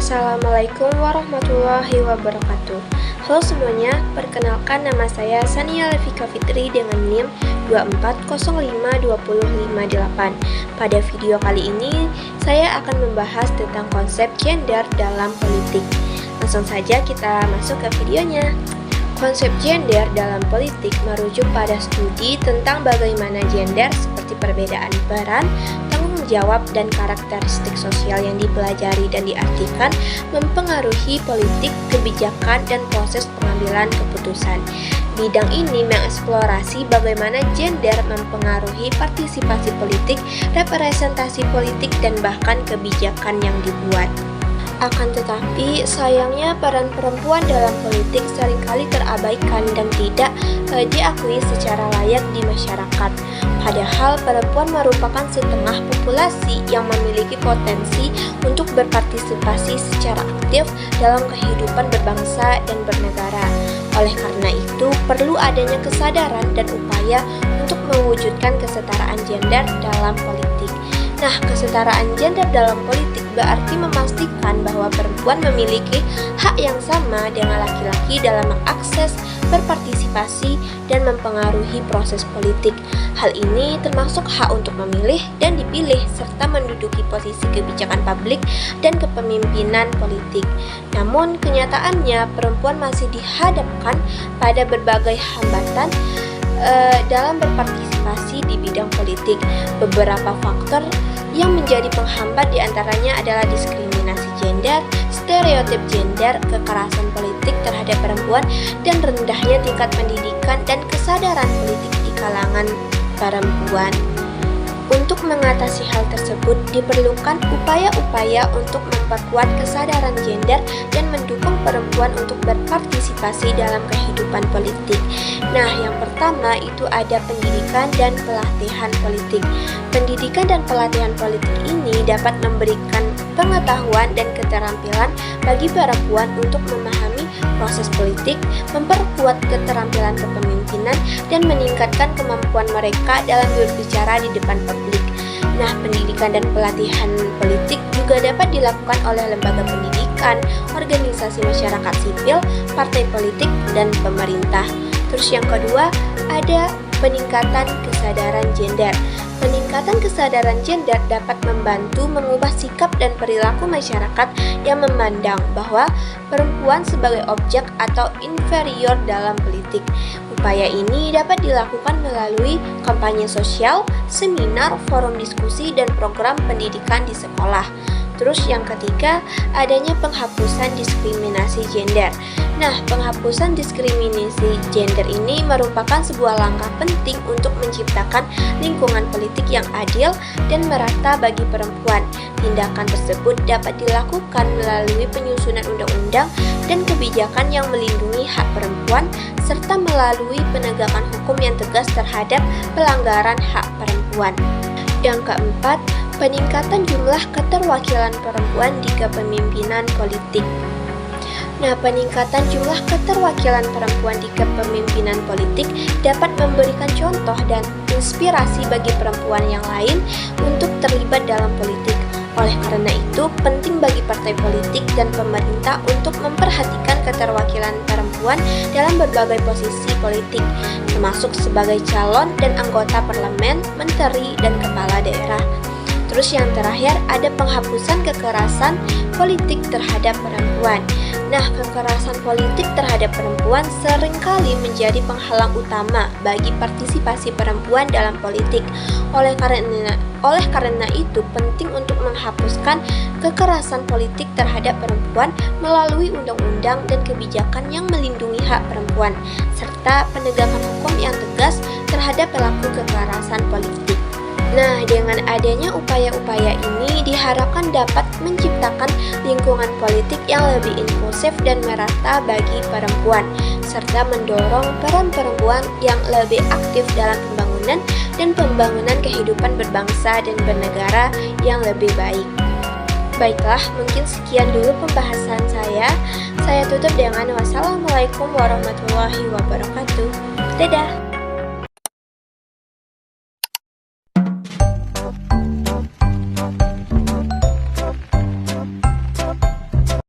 Assalamualaikum warahmatullahi wabarakatuh. Halo semuanya, perkenalkan nama saya Sania Levika Fitri dengan NIM 2405258. Pada video kali ini, saya akan membahas tentang konsep gender dalam politik. Langsung saja kita masuk ke videonya. Konsep gender dalam politik merujuk pada studi tentang bagaimana gender seperti perbedaan peran, tanggung jawab, dan karakteristik sosial yang dipelajari dan diartikan mempengaruhi politik, kebijakan, dan proses pengambilan keputusan. Bidang ini mengeksplorasi bagaimana gender mempengaruhi partisipasi politik, representasi politik, dan bahkan kebijakan yang dibuat. Akan tetapi, sayangnya peran perempuan dalam politik seringkali terabaikan dan tidak diakui secara layak di masyarakat. Padahal perempuan merupakan setengah populasi yang memiliki potensi untuk berpartisipasi secara aktif dalam kehidupan berbangsa dan bernegara. Oleh karena itu, perlu adanya kesadaran dan upaya untuk mewujudkan kesetaraan gender dalam politik. Nah, kesetaraan gender dalam politik berarti memastikan bahwa perempuan memiliki hak yang sama dengan laki-laki dalam mengakses, berpartisipasi, dan mempengaruhi proses politik. Hal ini termasuk hak untuk memilih dan dipilih, serta menduduki posisi kebijakan publik dan kepemimpinan politik. Namun, kenyataannya perempuan masih dihadapkan pada berbagai hambatan dalam berpartisipasi di bidang politik. Beberapa faktor yang menjadi penghambat diantaranya adalah diskriminasi gender, stereotip gender, kekerasan politik terhadap perempuan, dan rendahnya tingkat pendidikan dan kesadaran politik di kalangan perempuan. Untuk mengatasi hal tersebut, diperlukan upaya-upaya untuk memperkuat kesadaran gender dan mendukung perempuan untuk berpartisipasi dalam kehidupan politik. Nah, yang pertama itu ada pendidikan dan pelatihan politik. Pendidikan dan pelatihan politik ini dapat memberikan pengetahuan dan keterampilan bagi perempuan untuk memahami proses politik, memperkuat keterampilan kepemimpinan, dan meningkatkan kemampuan mereka dalam berbicara di depan publik. Nah, pendidikan dan pelatihan politik juga dapat dilakukan oleh lembaga pendidikan, organisasi masyarakat sipil, partai politik, dan pemerintah. Terus yang kedua, ada peningkatan kesadaran gender. Peningkatan kesadaran gender dapat membantu mengubah sikap dan perilaku masyarakat yang memandang bahwa perempuan sebagai objek atau inferior dalam politik. Upaya ini dapat dilakukan melalui kampanye sosial, seminar, forum diskusi, dan program pendidikan di sekolah. Terus yang ketiga, adanya penghapusan diskriminasi gender. Nah, penghapusan diskriminasi gender ini merupakan sebuah langkah penting untuk menciptakan lingkungan politik yang adil dan merata bagi perempuan. Tindakan tersebut dapat dilakukan melalui penyusunan undang-undang dan kebijakan yang melindungi hak perempuan, serta melalui penegakan hukum yang tegas terhadap pelanggaran hak perempuan. Yang keempat, peningkatan jumlah keterwakilan perempuan di kepemimpinan politik. Nah, peningkatan jumlah keterwakilan perempuan di kepemimpinan politik dapat memberikan contoh dan inspirasi bagi perempuan yang lain untuk terlibat dalam politik. Oleh karena itu, penting bagi partai politik dan pemerintah untuk memperhatikan keterwakilan perempuan dalam berbagai posisi politik, termasuk sebagai calon dan anggota parlemen, menteri, dan kepala daerah. Terus yang terakhir, ada penghapusan kekerasan politik terhadap perempuan. Nah, kekerasan politik terhadap perempuan seringkali menjadi penghalang utama bagi partisipasi perempuan dalam politik. Oleh karena itu, penting untuk menghapuskan kekerasan politik terhadap perempuan melalui undang-undang dan kebijakan yang melindungi hak perempuan, serta penegakan hukum yang tegas terhadap pelaku kekerasan politik. Nah, dengan adanya upaya-upaya ini diharapkan dapat menciptakan lingkungan politik yang lebih inklusif dan merata bagi perempuan, serta mendorong peran perempuan yang lebih aktif dalam pembangunan dan pembangunan kehidupan berbangsa dan bernegara yang lebih baik. Baiklah, mungkin sekian dulu pembahasan saya. Saya tutup dengan wassalamualaikum warahmatullahi wabarakatuh. Dadah!